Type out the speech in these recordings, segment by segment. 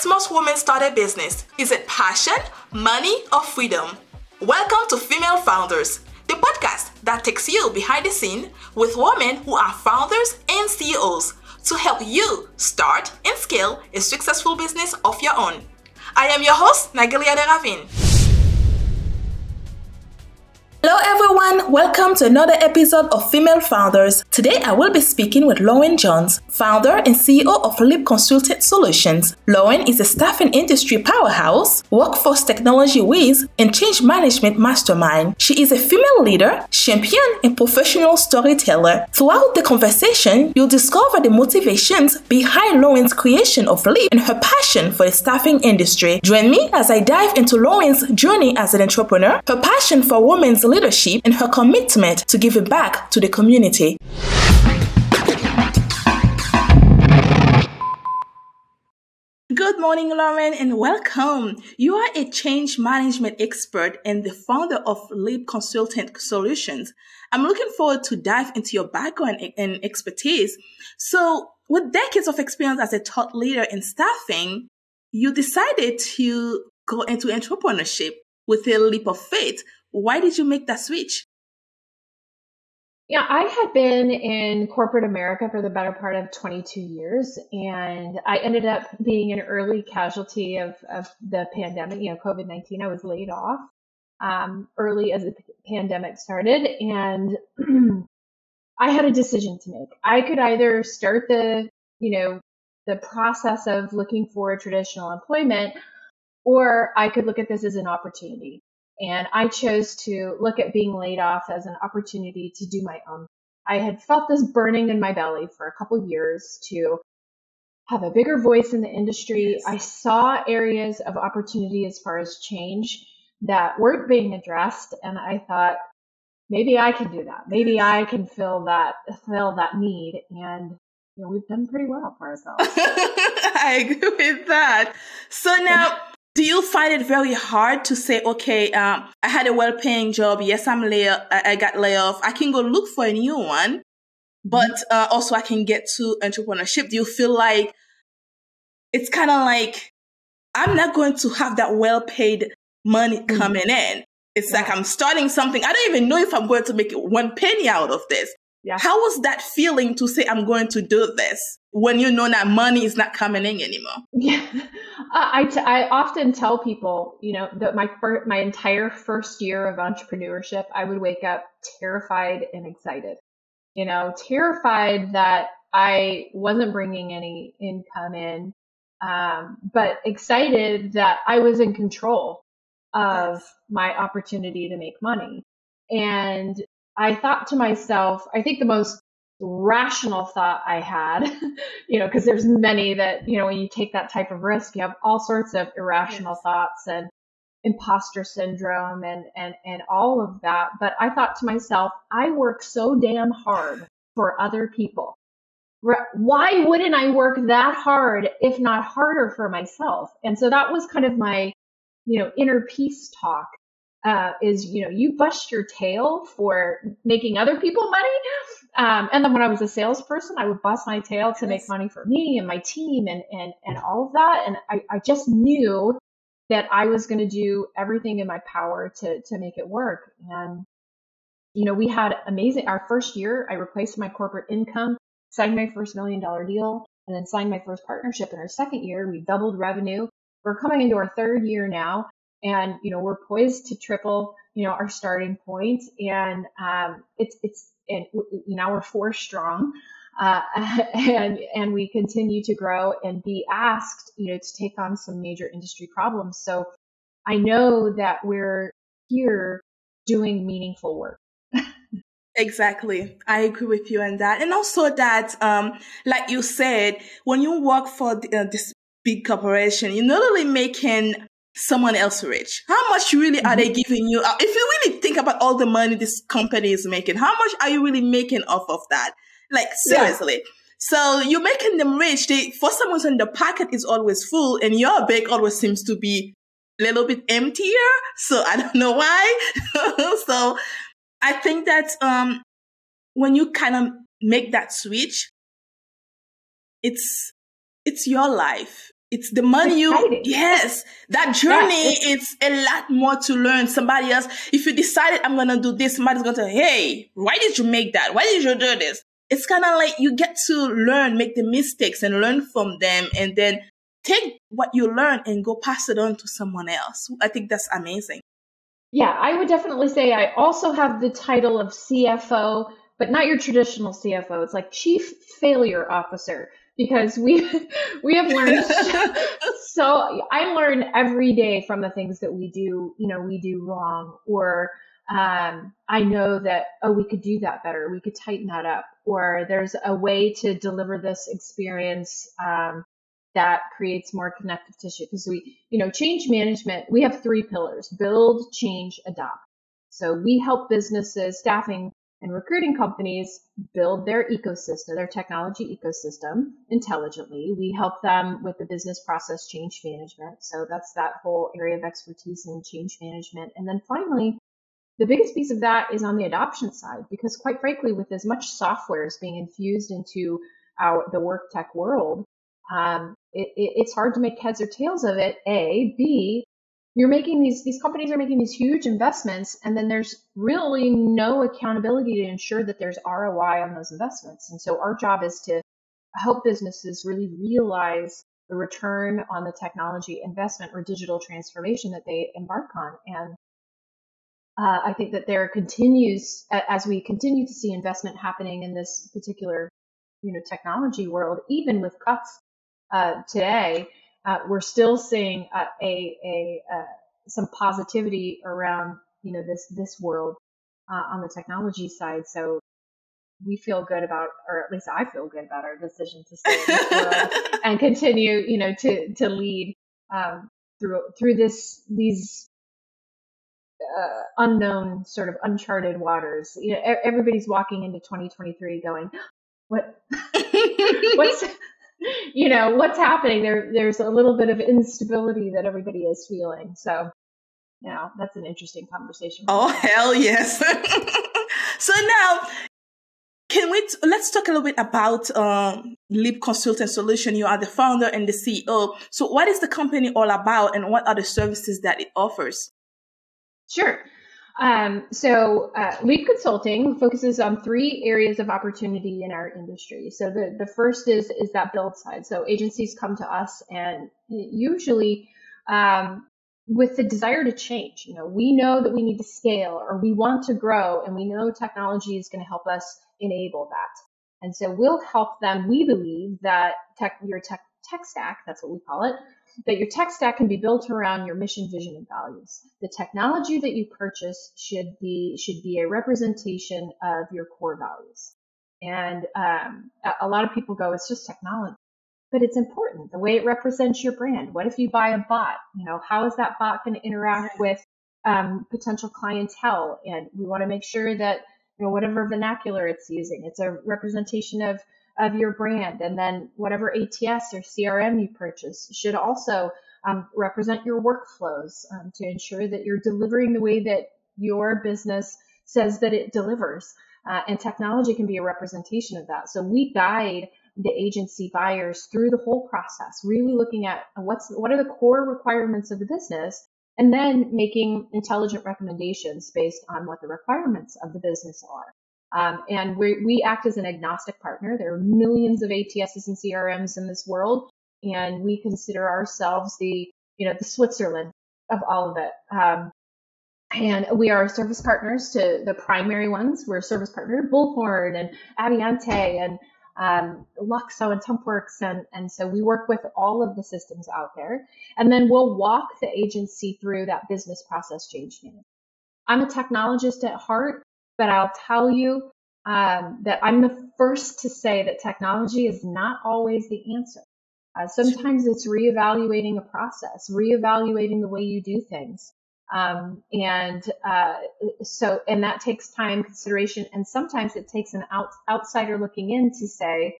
makes most women start a business? Is it passion, money, or freedom? Welcome to Female Founders, the podcast that takes you behind the scene with women who are founders and CEOs to help you start and scale a successful business of your own. I am your host, Nagelia de Ravin. Hello everyone, welcome to another episode of Female Founders. Today I will be speaking with Lauren Jones, founder and CEO of Leap Consultant Solutions. Lauren is a staffing industry powerhouse, workforce technology whiz, and change management mastermind. She is a female leader, champion, and professional storyteller. Throughout the conversation, you'll discover the motivations behind Lauren's creation of Leap and her passion for the staffing industry. Join me as I dive into Lauren's journey as an entrepreneur, her passion for women's leadership, and her commitment to giving back to the community. Good morning, Lauren, and welcome. You are a change management expert and the founder of Leap Consultant Solutions. I'm looking forward to dive into your background and expertise. So, with decades of experience as a thought leader in staffing, you decided to go into entrepreneurship with a leap of faith. Why did you make that switch? Yeah, I had been in corporate America for the better part of 22 years, and I ended up being an early casualty of the pandemic, COVID-19. I was laid off early as the pandemic started, and I had a decision to make. I could either start the process of looking for traditional employment, or I could look at this as an opportunity. And I chose to look at being laid off as an opportunity to do my own. I had felt this burning in my belly for a couple of years to have a bigger voice in the industry. I saw areas of opportunity as far as change that weren't being addressed. And I thought, maybe I can do that. Maybe I can fill that need. And we've done pretty well for ourselves. I agree with that. So now, do you find it very hard to say, okay, I had a well-paying job. Yes, I got laid off. I can go look for a new one, but also I can get to entrepreneurship. Do you feel like it's kind of like I'm not going to have that well-paid money coming in? It's like I'm starting something. I don't even know if I'm going to make one penny out of this. Yeah. How was that feeling to say I'm going to do this when you know that money is not coming in anymore? Yeah, I often tell people, that my entire first year of entrepreneurship, I would wake up terrified and excited. Terrified that I wasn't bringing any income in, but excited that I was in control of my opportunity to make money. And I thought to myself, I think the most rational thought I had, because there's many that, when you take that type of risk, you have all sorts of irrational thoughts and imposter syndrome and all of that. But I thought to myself, I work so damn hard for other people. Why wouldn't I work that hard, if not harder for myself? And so that was kind of my, inner peace talk. You bust your tail for making other people money. And then when I was a salesperson, I would bust my tail to make money for me and my team and all of that. And I just knew that I was going to do everything in my power to make it work. And, we had our first year, I replaced my corporate income, signed my first $1 million deal, and then signed my first partnership. In our second year, we doubled revenue. We're coming into our third year now. And, we're poised to triple, our starting point. And, now we're 4 strong, and we continue to grow and be asked, to take on some major industry problems. So I know that we're here doing meaningful work. Exactly. I agree with you on that. And also that, like you said, when you work for this big corporation, you're not only making someone else rich. How much really are they giving you? If you really think about all the money this company is making, how much are you really making off of that? Like, seriously. Yeah. So you're making them rich. For some reason, the pocket is always full and your bank always seems to be a little bit emptier. So I don't know why. So I think that when you kind of make that switch, it's your life. It's the money exciting. yes, that journey, it's a lot more to learn. Somebody else, if you decided I'm going to do this, somebody's going to say, hey, why did you make that? Why did you do this? It's kind of like you get to learn, make the mistakes and learn from them, and then take what you learn and go pass it on to someone else. I think that's amazing. Yeah, I would definitely say I also have the title of CFO, but not your traditional CFO. It's like Chief Failure Officer, because we have learned so I learn every day from the things that we do wrong, or I know that, oh, we could do that better, we could tighten that up, or there's a way to deliver this experience that creates more connective tissue. Because change management, we have 3 pillars: build, change, adopt. So we help businesses, staffing and recruiting companies build their ecosystem, their technology ecosystem intelligently. We help them with the business process change management. So that's that whole area of expertise in change management. And then finally, the biggest piece of that is on the adoption side, because quite frankly, with as much software is being infused into the work tech world, it's hard to make heads or tails of it. A, B, you're making these companies are making these huge investments, and then there's really no accountability to ensure that there's ROI on those investments. And so our job is to help businesses really realize the return on the technology investment or digital transformation that they embark on. And I think that there continues, as we continue to see investment happening in this particular, technology world, even with cuts today, we're still seeing some positivity around, this world on the technology side. So we feel good about, or at least I feel good about our decision to stay in this world and continue, to lead through these unknown, sort of uncharted waters. Everybody's walking into 2023 going, what, what's happening? There's a little bit of instability that everybody is feeling. So, that's an interesting conversation. Oh, hell yes. So now, let's talk a little bit about Leap Consulting Solution. You are the founder and the CEO. So what is the company all about, and what are the services that it offers? Sure. So Leap Consulting focuses on 3 areas of opportunity in our industry. So the first is that build side. So agencies come to us, and usually with the desire to change. We know that we need to scale, or we want to grow, and we know technology is going to help us enable that. And so we'll help them. We believe that your tech stack, that's what we call it, that your tech stack can be built around your mission, vision, and values. The technology that you purchase should be a representation of your core values. And a lot of people go, it's just technology. But it's important, the way it represents your brand. What if you buy a bot? How is that bot going to interact with potential clientele? And we want to make sure that, whatever vernacular it's using, it's a representation of your brand. And then whatever ATS or CRM you purchase should also represent your workflows to ensure that you're delivering the way that your business says that it delivers. And technology can be a representation of that. So we guide the agency buyers through the whole process, really looking at what are the core requirements of the business, and then making intelligent recommendations based on what the requirements of the business are. And we act as an agnostic partner. There are millions of ATSs and CRMs in this world, and we consider ourselves the Switzerland of all of it. And we are service partners to the primary ones. We're a service partner to Bullhorn and Aviante and Luxo and Tempworks. And so we work with all of the systems out there. And then we'll walk the agency through that business process change management. I'm a technologist at heart, but I'll tell you that I'm the first to say that technology is not always the answer. Sometimes it's reevaluating a process, reevaluating the way you do things. And that takes time, consideration, and sometimes it takes an outsider looking in to say,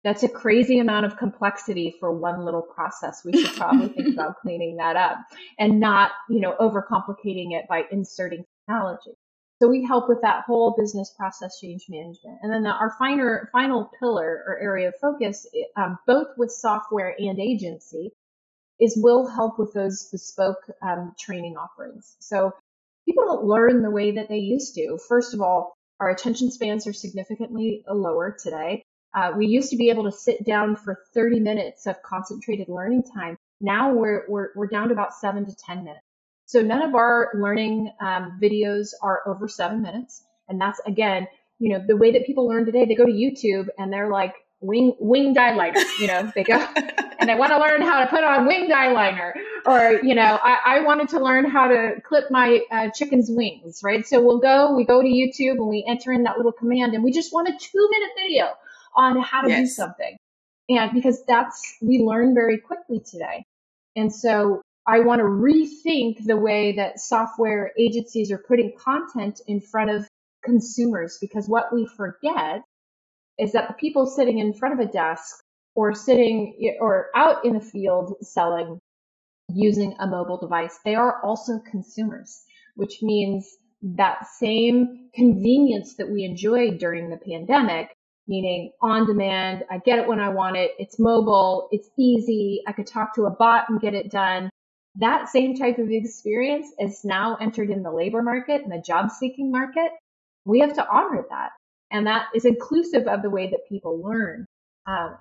that's a crazy amount of complexity for one little process. We should probably think about cleaning that up and not, overcomplicating it by inserting technology. So we help with that whole business process change management. And then our final pillar or area of focus, both with software and agency, is we'll help with those bespoke training offerings. So people don't learn the way that they used to. First of all, our attention spans are significantly lower today. We used to be able to sit down for 30 minutes of concentrated learning time. Now we're down to about 7 to 10 minutes. So none of our learning videos are over 7 minutes. And that's, again, the way that people learn today. They go to YouTube and they're like, winged eyeliner, they go and they want to learn how to put on winged eyeliner, or, I wanted to learn how to clip my chicken's wings, right? So we go to YouTube and we enter in that little command and we just want a 2-minute video on how to do something. And because we learn very quickly today. And so I want to rethink the way that software agencies are putting content in front of consumers, because what we forget is that the people sitting in front of a desk or sitting or out in the field selling using a mobile device, they are also consumers, which means that same convenience that we enjoyed during the pandemic, meaning on demand, I get it when I want it, it's mobile, it's easy, I could talk to a bot and get it done. That same type of experience is now entered in the labor market and the job seeking market. We have to honor that. And that is inclusive of the way that people learn.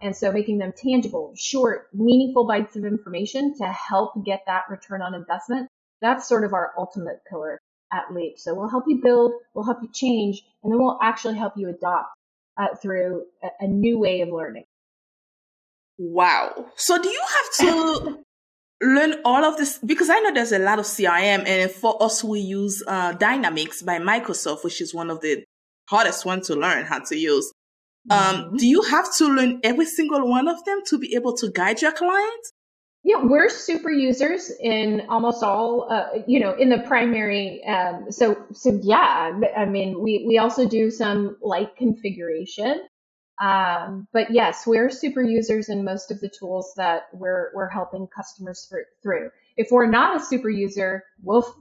And so making them tangible, short, meaningful bites of information to help get that return on investment. That's sort of our ultimate pillar at Leap. So we'll help you build, we'll help you change, and then we'll actually help you adopt through a new way of learning. Wow. So do you have to learn all of this? Because I know there's a lot of CRM, and for us, we use Dynamics by Microsoft, which is one of the hardest one to learn how to use. Do you have to learn every single one of them to be able to guide your clients? Yeah, we're super users in almost all, in the primary. So yeah, I mean, we also do some light configuration. But yes, we're super users in most of the tools that we're helping customers through. If we're not a super user, we'll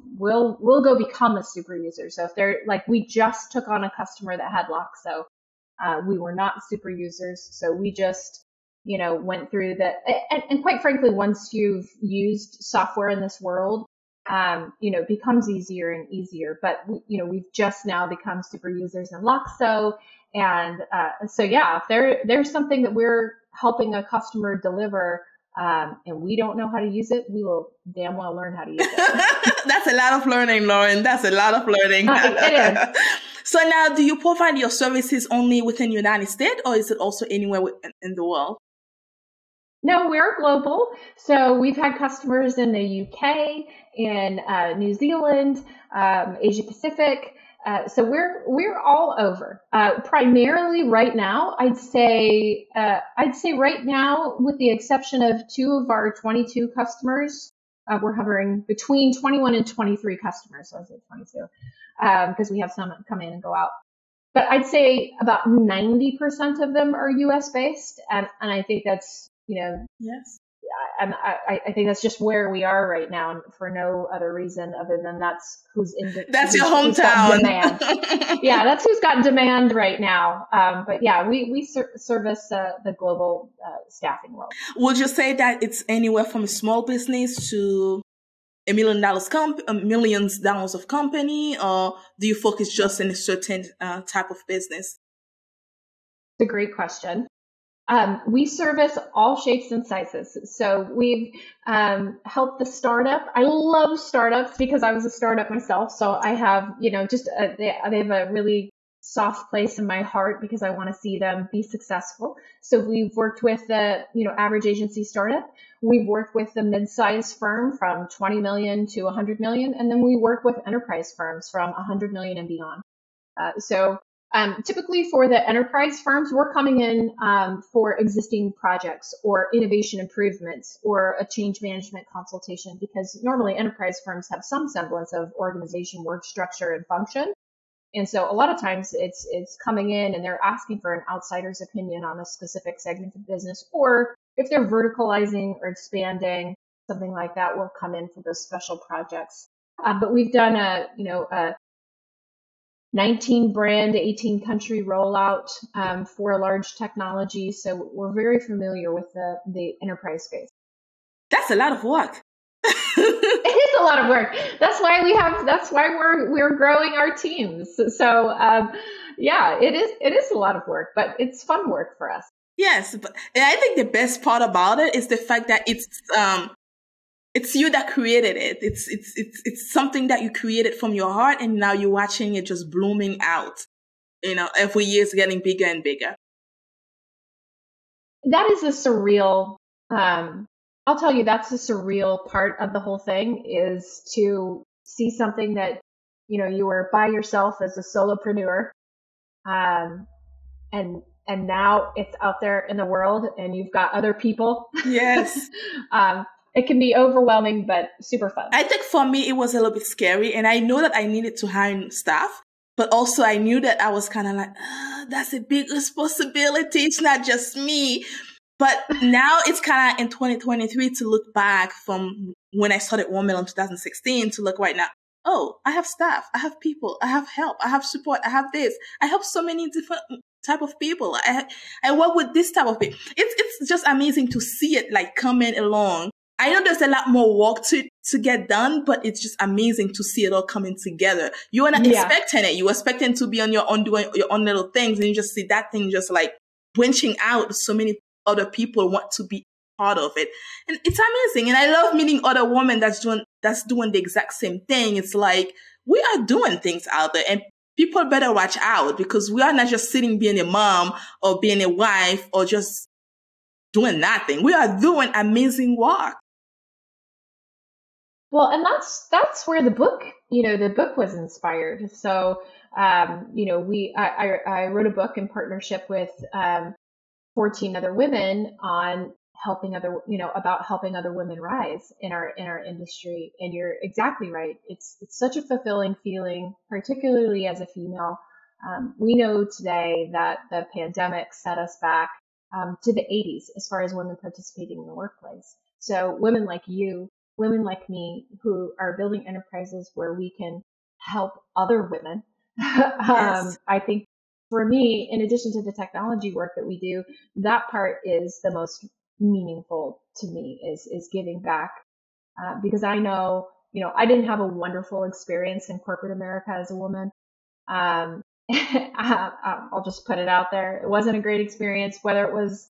go become a super user. So if they're like, we just took on a customer that had Loxo, we were not super users, so we just went through that. And quite frankly, once you've used software in this world, it becomes easier and easier. But we've just now become super users in Loxo. And so yeah, if there's something that we're helping a customer deliver, and we don't know how to use it, we will damn well learn how to use it. That's a lot of learning, Lauren. That's a lot of learning. It is. So now, do you provide your services only within the United States, or is it also anywhere in the world? No, we're global. So we've had customers in the UK, in New Zealand, Asia Pacific. So we're all over. Primarily right now, I'd say right now, with the exception of 2 of our 22 customers, we're hovering between 21 and 23 customers. So I say 22 because we have some come in and go out. But I'd say about 90% of them are U.S. based, and I think that's yes. And I think that's just where we are right now, and for no other reason other than that's who's in that's your hometown. Yeah, that's who's got demand right now. But yeah, we service the global staffing world. Would you say that it's anywhere from a small business to $1 million millions dollars of company, or do you focus just in a certain type of business? It's a great question. We service all shapes and sizes. So we've helped the startup. I love startups because I was a startup myself. So I have, they have a really soft place in my heart because I want to see them be successful. So we've worked with the, average agency startup. We've worked with the mid-sized firm from 20 million to 100 million. And then we work with enterprise firms from 100 million and beyond. Typically for the enterprise firms, we're coming in for existing projects or innovation improvements or a change management consultation, because normally enterprise firms have some semblance of organization, work structure, and function. And so a lot of times it's coming in and they're asking for an outsider's opinion on a specific segment of business, or if they're verticalizing or expanding, something like that will come in for those special projects. But we've done a 19 brand, 18 country rollout for a large technology. So we're very familiar with the enterprise space. That's a lot of work. It is a lot of work. That's why we're growing our teams. So, yeah, it is a lot of work, but it's fun work for us. Yes, but and I think the best part about it is the fact that it's you that created it. It's something that you created from your heart, and now you're watching it just blooming out. Every year it's getting bigger and bigger. That is a surreal. I'll tell you, that's the surreal part of the whole thing, is to see something that you were by yourself as a solopreneur, um, and now it's out there in the world, and you've got other people. Yes. It can be overwhelming, but super fun. I think for me, it was a little bit scary, and I know that I needed to hire staff, but also I knew that I was kind of like, that's a big responsibility. It's not just me. But now it's kind of in 2023 to look back from when I started Woman in 2016 to look right now. Oh, I have staff. I have people. I have help. I have support. I have this. I help so many different type of people. I work with this type of people. It's just amazing to see it like coming along. I know there's a lot more work to get done, but it's just amazing to see it all coming together. You were not expecting it. You were expecting to be on your own, doing your own little things, and you just see that thing just like branching out. So many other people want to be part of it, and it's amazing. And I love meeting other women that's doing the exact same thing. It's like we are doing things out there, and people better watch out, because we are not just sitting being a mom or being a wife or just doing nothing. We are doing amazing work. Well, and that's where the book was inspired. So, I wrote a book in partnership with 14 other women on about helping other women rise in our industry. And you're exactly right. It's such a fulfilling feeling, particularly as a female. We know today that the pandemic set us back to the 80s as far as women participating in the workplace. So women like you, women like me, who are building enterprises where we can help other women. Yes. I think for me, in addition to the technology work that we do, that part is the most meaningful to me, is giving back. Because I know, I didn't have a wonderful experience in corporate America as a woman. I'll just put it out there. It wasn't a great experience, whether it was,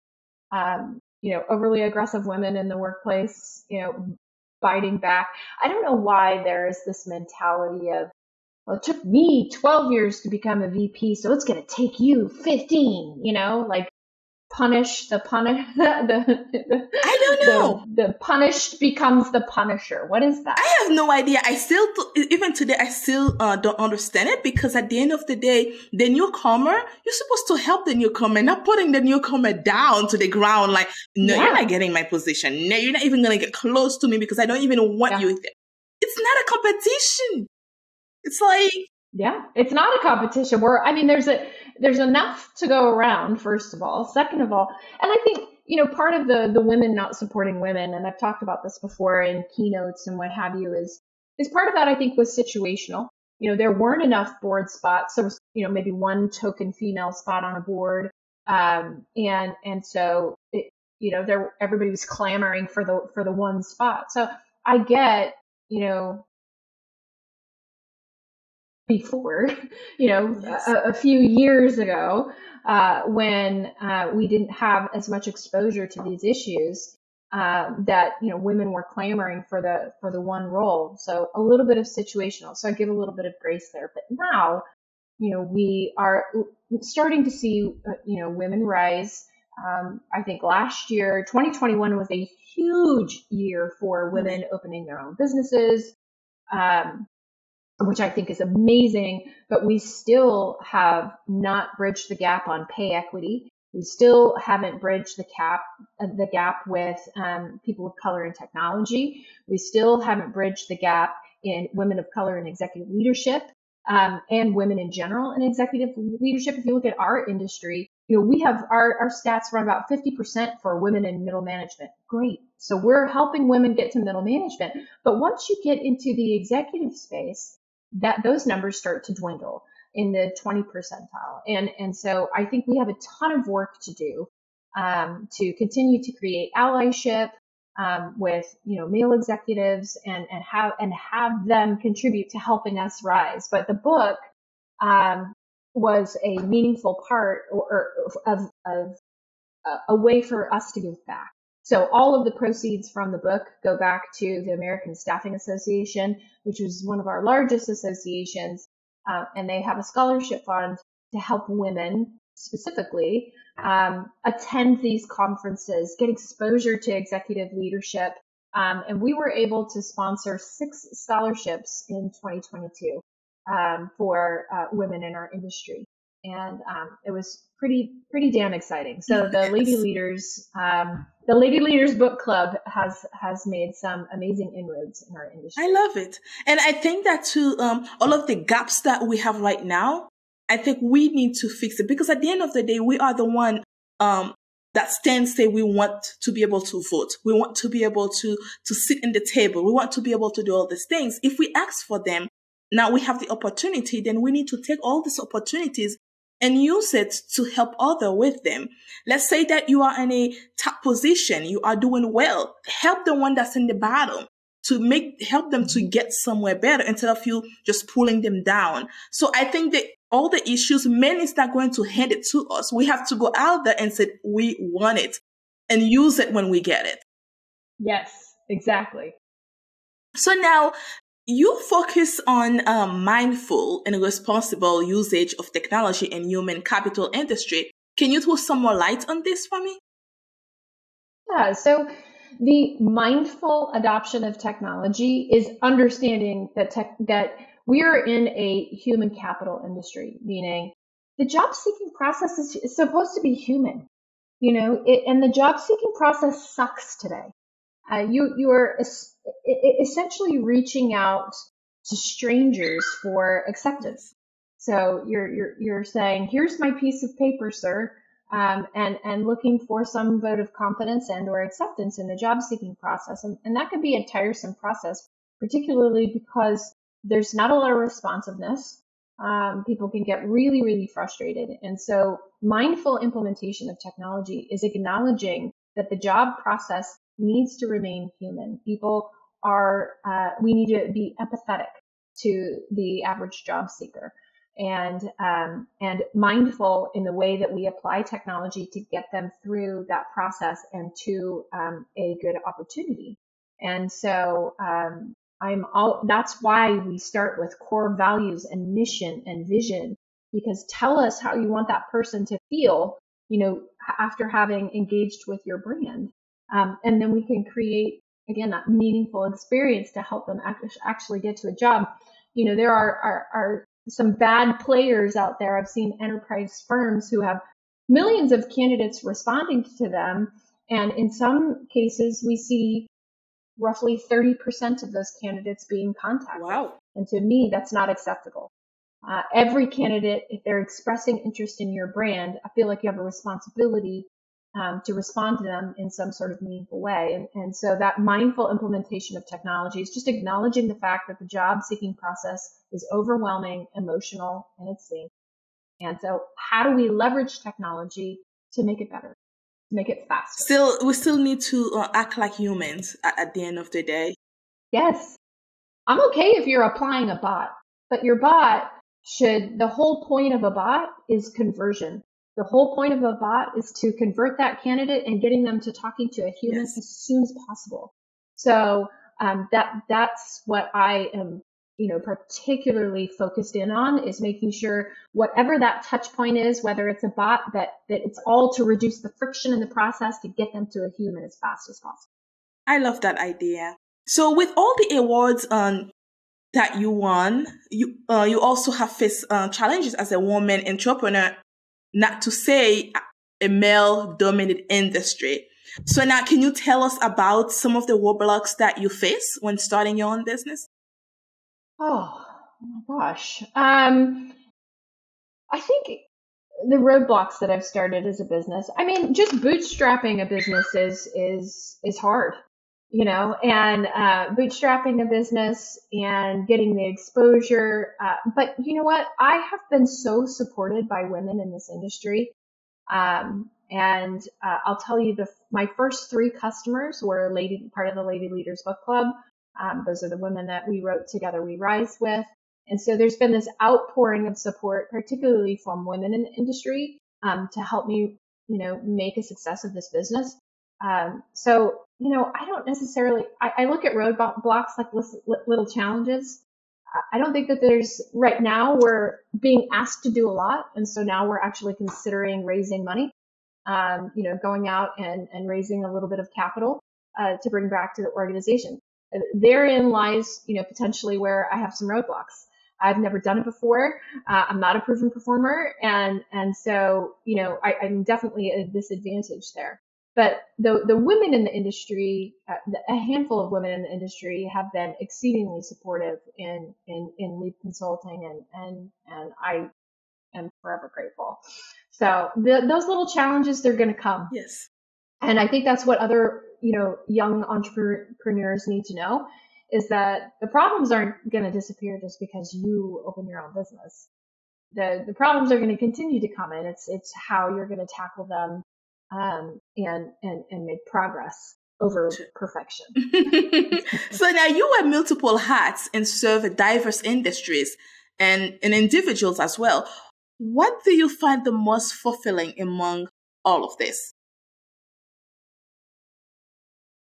overly aggressive women in the workplace, fighting back. I don't know why there's this mentality of, well, it took me 12 years to become a VP, so it's going to take you 15, like punish the I don't know. The punished becomes the punisher. What is that? I have no idea. Even today, I still don't understand it, because at the end of the day, the newcomer, you're supposed to help the newcomer, not putting the newcomer down to the ground. Like, no, You're not getting my position. No, you're not even going to get close to me, because I don't even want you there. It's not a competition. It's like, it's not a competition there's enough to go around, first of all. Second of all, and I think, part of the women not supporting women, and I've talked about this before in keynotes and what have you, is part of that, I think, was situational. There weren't enough board spots. There was, maybe one token female spot on a board. And so, everybody was clamoring for the one spot. So I get, before, a few years ago, when we didn't have as much exposure to these issues, that women were clamoring for the one role. So a little bit of situational. So I give a little bit of grace there. But now, we are starting to see women rise. I think last year, 2021, was a huge year for women opening their own businesses. Which I think is amazing, but we still have not bridged the gap on pay equity. We still haven't bridged the gap with people of color in technology. We still haven't bridged the gap in women of color in executive leadership, and women in general in executive leadership. If you look at our industry, we have our stats run about 50% for women in middle management. Great. So we're helping women get to middle management. But once you get into the executive space, those numbers start to dwindle in the 20 percentile. And so I think we have a ton of work to do to continue to create allyship, with male executives and have them contribute to helping us rise. But the book was a meaningful part of a way for us to give back. So all of the proceeds from the book go back to the American Staffing Association, which is one of our largest associations, and they have a scholarship fund to help women specifically attend these conferences, get exposure to executive leadership. And we were able to sponsor 6 scholarships in 2022 for women in our industry. And it was pretty damn exciting. So the Lady Leaders Book Club has made some amazing inroads in our industry. I love it. And I think that too, all of the gaps that we have right now, I think we need to fix it, because at the end of the day, we are the one that stands say we want to be able to vote. We want to be able to sit in the table. We want to be able to do all these things. If we ask for them, now we have the opportunity, then we need to take all these opportunities and use it to help others with them. Let's say that you are in a top position, you are doing well. Help the one that's in the bottom help them to get somewhere better instead of you just pulling them down. So I think that all the issues, men is not going to hand it to us. We have to go out there and say, we want it, and use it when we get it. Yes, exactly. So now, you focus on mindful and responsible usage of technology in human capital industry. Can you throw some more light on this for me? Yeah, so the mindful adoption of technology is understanding that we are in a human capital industry, meaning the job seeking process is supposed to be human, and the job seeking process sucks today. You are essentially reaching out to strangers for acceptance. So you're saying, here's my piece of paper, sir, and looking for some vote of confidence and or acceptance in the job seeking process. And that can be a tiresome process, particularly because there's not a lot of responsiveness. People can get really, really frustrated. And so mindful implementation of technology is acknowledging that the job process needs to remain human. We need to be empathetic to the average job seeker, and mindful in the way that we apply technology to get them through that process and to a good opportunity. And so that's why we start with core values and mission and vision, because tell us how you want that person to feel, after having engaged with your brand. And then we can create, again, that meaningful experience to help them actually get to a job. There are some bad players out there. I've seen enterprise firms who have millions of candidates responding to them. And in some cases, we see roughly 30% of those candidates being contacted. Wow. And to me, that's not acceptable. Every candidate, if they're expressing interest in your brand, I feel like you have a responsibility to respond to them in some sort of meaningful way. And so that mindful implementation of technology is just acknowledging the fact that the job seeking process is overwhelming, emotional, and it's safe. And so how do we leverage technology to make it better, to make it faster? We still need to act like humans at the end of the day. Yes. I'm okay if you're applying a bot, but your bot the whole point of a bot is conversion. The whole point of a bot is to convert that candidate and getting them to talking to a human as soon as possible. So that's what I am, particularly focused in on, is making sure whatever that touch point is, whether it's a bot, that it's all to reduce the friction in the process to get them to a human as fast as possible. I love that idea. So with all the awards that you won, you also have faced challenges as a woman entrepreneur, not to say a male-dominated industry. So now, can you tell us about some of the roadblocks that you face when starting your own business? Oh my gosh. I think the roadblocks that I've started as a business, just bootstrapping a business is hard, and bootstrapping a business and getting the exposure. But you know what? I have been so supported by women in this industry. And I'll tell you, my first 3 customers were part of the Lady Leaders Book Club. Those are the women that we wrote Together We Rise with. And so there's been this outpouring of support, particularly from women in the industry, to help me, make a success of this business. So, I don't necessarily, I look at roadblocks like little challenges. I don't think that right now we're being asked to do a lot. And so now we're actually considering raising money, going out and raising a little bit of capital, to bring back to the organization. Therein lies, potentially where I have some roadblocks. I've never done it before. I'm not a proven performer. And so, I'm definitely at a disadvantage there. But the women in the industry, a handful of women in the industry have been exceedingly supportive in lead consulting, and I am forever grateful. So those little challenges, they're going to come. Yes. And I think that's what other, young entrepreneurs need to know, is that the problems aren't going to disappear just because you open your own business. The problems are going to continue to come in. It's how you're going to tackle them, and make progress over perfection. So now you wear multiple hats and serve diverse industries and individuals as well. What do you find the most fulfilling among all of this?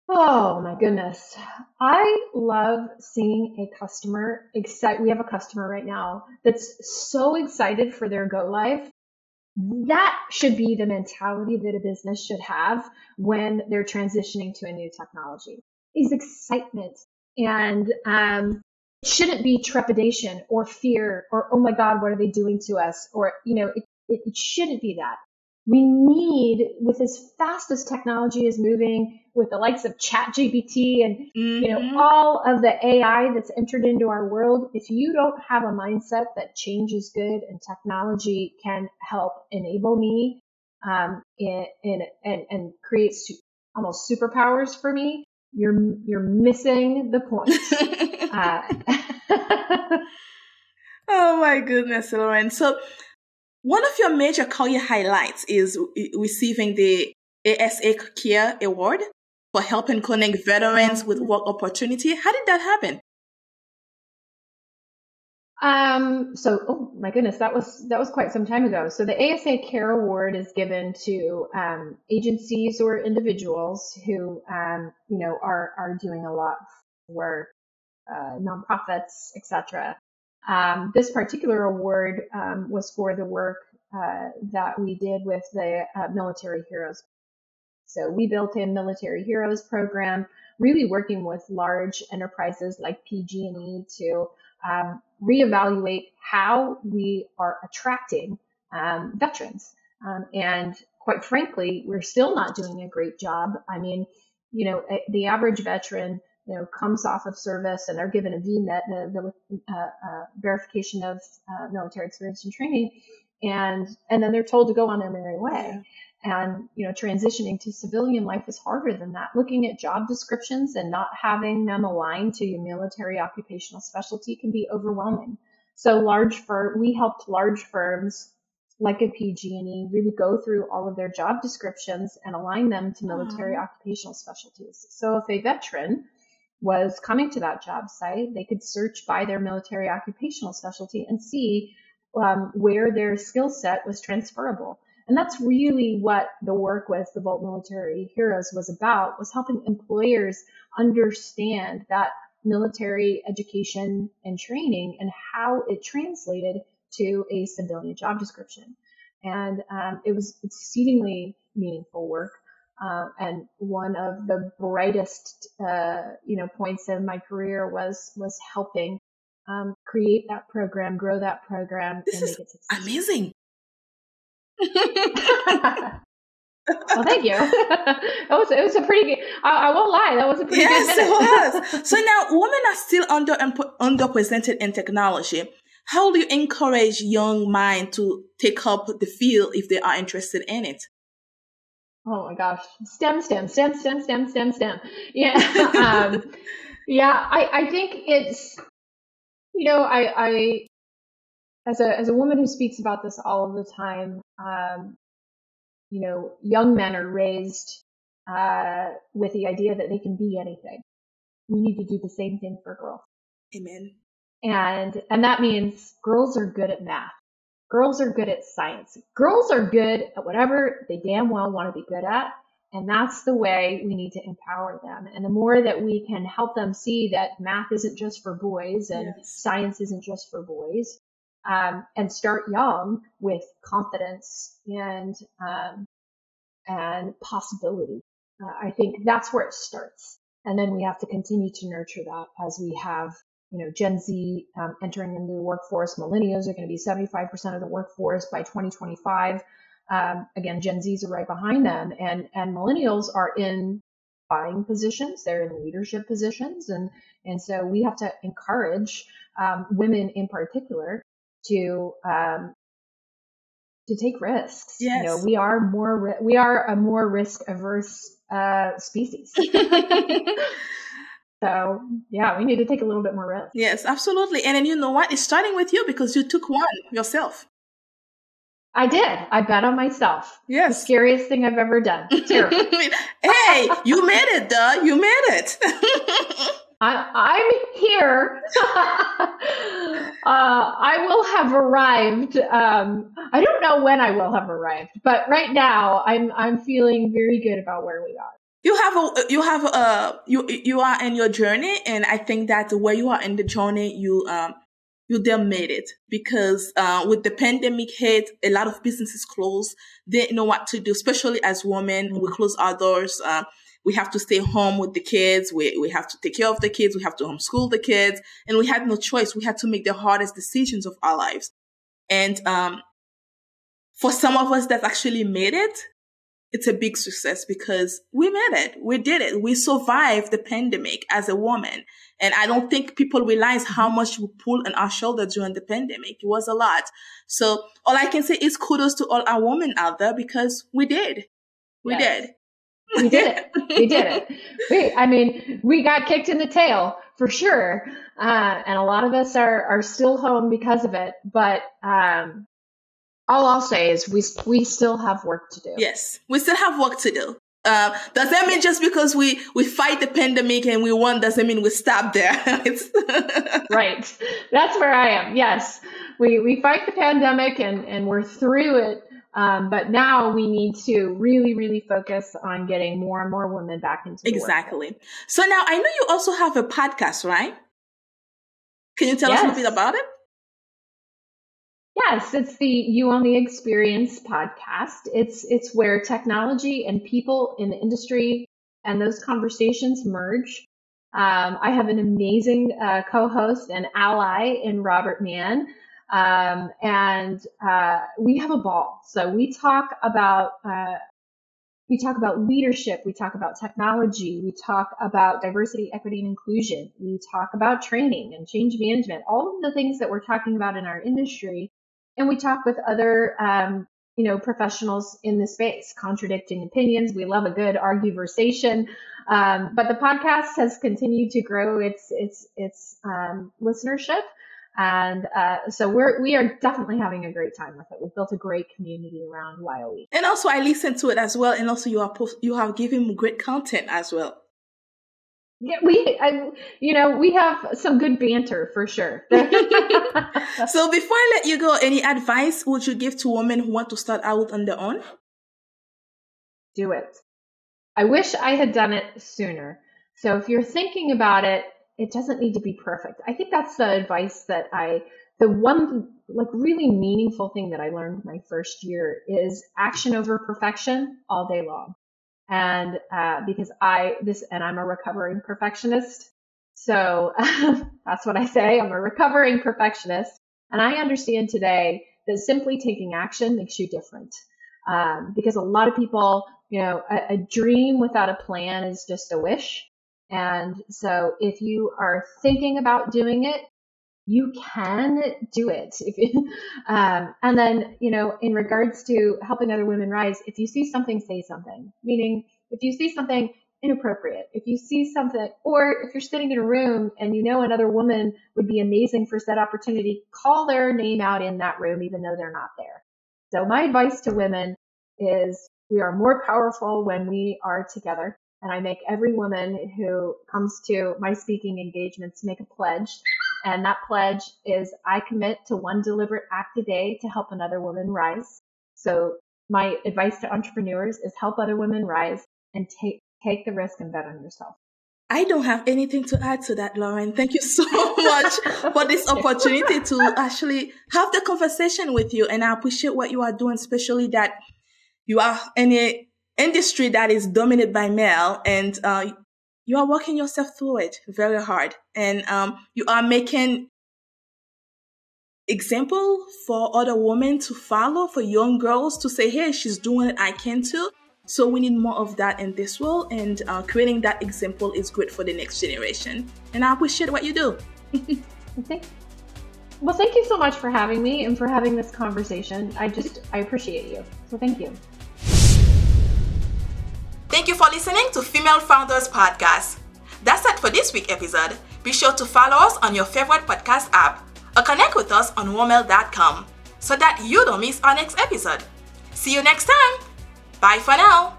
Oh my goodness. I love seeing a customer we have a customer right now that's so excited for their go live. That should be the mentality that a business should have when they're transitioning to a new technology, is excitement. And it shouldn't be trepidation or fear or, oh my God, what are they doing to us? Or, it shouldn't be that. We need, with as fast as technology is moving, with the likes of ChatGPT and all of the AI that's entered into our world, if you don't have a mindset that change is good and technology can help enable me and create almost superpowers for me, you're missing the point. Oh my goodness, Lauren. So one of your major career highlights is receiving the ASA Care Award for helping connect veterans with work opportunity. How did that happen? Oh my goodness, that was quite some time ago. So the ASA Care Award is given to agencies or individuals who are doing a lot for nonprofits, etc. This particular award was for the work that we did with the military heroes. So we built a military heroes program, really working with large enterprises like PG&E to reevaluate how we are attracting veterans. And quite frankly, we're still not doing a great job. I mean, the average veteran, comes off of service and they're given a VMET, the verification of military experience and training, and then they're told to go on their merry way. And, transitioning to civilian life is harder than that. Looking at job descriptions and not having them aligned to your military occupational specialty can be overwhelming. So we helped large firms like a PG&E really go through all of their job descriptions and align them to military occupational specialties. So if a veteran was coming to that job site, they could search by their military occupational specialty and see where their skill set was transferable. And that's really what the work with the Volt Military Heroes was about, was helping employers understand that military education and training and how it translated to a civilian job description. And it was exceedingly meaningful work. And one of the brightest, points in my career was helping create that program, grow that program, This and is make it successful. amazing. Well, thank you. It was a pretty good, I won't lie, that was a pretty good minute. Yes, it was. So now women are still underrepresented in technology. How do you encourage young minds to take up the field if they are interested in it? Oh my gosh. STEM. Yeah. Yeah. I think it's, I as a woman who speaks about this all of the time, young men are raised with the idea that they can be anything. We need to do the same thing for girls. Amen. And that means girls are good at math. Girls are good at science. Girls are good at whatever they damn well want to be good at. And that's the way we need to empower them. And the more that we can help them see that math isn't just for boys and science isn't just for boys, and start young with confidence and possibility. I think that's where it starts. And then we have to continue to nurture that as we have, Gen Z entering into the workforce. Millennials are going to be 75% of the workforce by 2025. Again, Gen Zs are right behind them, and millennials are in buying positions. They're in leadership positions. And so we have to encourage women in particular to take risks. Yes. We are a more risk averse species. So yeah, we need to take a little bit more risk. Yes, absolutely. And then you know what? It's starting with you because you took one yourself. I did. I bet on myself. Yes. The scariest thing I've ever done. Terrible. Hey, you made it, duh. You made it. I'm here. I will have arrived. I don't know when I will have arrived, but right now I'm feeling very good about where we are. You are in your journey, and I think that where you are in the journey, you then made it, because with the pandemic hit, a lot of businesses closed. They didn't know what to do, especially as women. We close our doors. We have to stay home with the kids. We have to take care of the kids. We have to homeschool the kids, and we had no choice. We had to make the hardest decisions of our lives. And for some of us that actually made it, it's a big success because we made it. We did it. We survived the pandemic as a woman. And I don't think people realize how much we pulled on our shoulders during the pandemic. It was a lot. So all I can say is kudos to all our women out there, because we did. We did. We did it. We did it. We got kicked in the tail for sure. And a lot of us are still home because of it. But all I'll say is we still have work to do. Yes, we still have work to do. Does that mean just because we fight the pandemic and we won, doesn't mean we stop there? Right. That's where I am. Yes. We fight the pandemic and we're through it. But now we need to really, really focus on getting more and more women back into the Exactly. workforce. So now I know you also have a podcast, right? Can you tell us a bit about it? Yes, it's the You Own the Experience podcast. It's where technology and people in the industry and those conversations merge. I have an amazing co-host and ally in Robert Mann. And we have a ball. So we talk about leadership. We talk about technology. We talk about diversity, equity, and inclusion. We talk about training and change management, all of the things that we're talking about in our industry. And we talk with other, professionals in the space, contradicting opinions. We love a good arguversation. But the podcast has continued to grow its listenership. And so we are definitely having a great time with it. We've built a great community around YOE. And also I listened to it as well. And also you have given great content as well. Yeah, we have some good banter for sure. So before I let you go, any advice would you give to women who want to start out on their own? Do it. I wish I had done it sooner. So if you're thinking about it, it doesn't need to be perfect. I think that's the advice that the one really meaningful thing that I learned my first year is action over perfection all day long. And because I'm a recovering perfectionist. So that's what I say. I'm a recovering perfectionist. And I understand today that simply taking action makes you different. Because a lot of people, a dream without a plan is just a wish. And so if you are thinking about doing it, you can do it. And then, in regards to helping other women rise, if you see something, say something. Meaning, if you see something inappropriate, if you see something, or if you're sitting in a room and another woman would be amazing for said opportunity, call their name out in that room, even though they're not there. So my advice to women is We are more powerful when we are together. And I make every woman who comes to my speaking engagements make a pledge. And that pledge is I commit to one deliberate act a day to help another woman rise. So my advice to entrepreneurs is help other women rise and take the risk and bet on yourself. I don't have anything to add to that, Lauren. Thank you so much for this opportunity to actually have the conversation with you. And I appreciate what you are doing, especially that you are in an industry that is dominated by male, and you are working yourself through it very hard. And you are making example for other women to follow, for young girls to say, hey, she's doing it, I can too. So we need more of that in this world, and creating that example is great for the next generation. And I appreciate what you do. Well, thank you so much for having me and for having this conversation. I appreciate you. So thank you. Thank you for listening to Female Founders Podcast. That's it for this week's episode. Be sure to follow us on your favorite podcast app or connect with us on womel.com so that you don't miss our next episode. See you next time. Bye for now.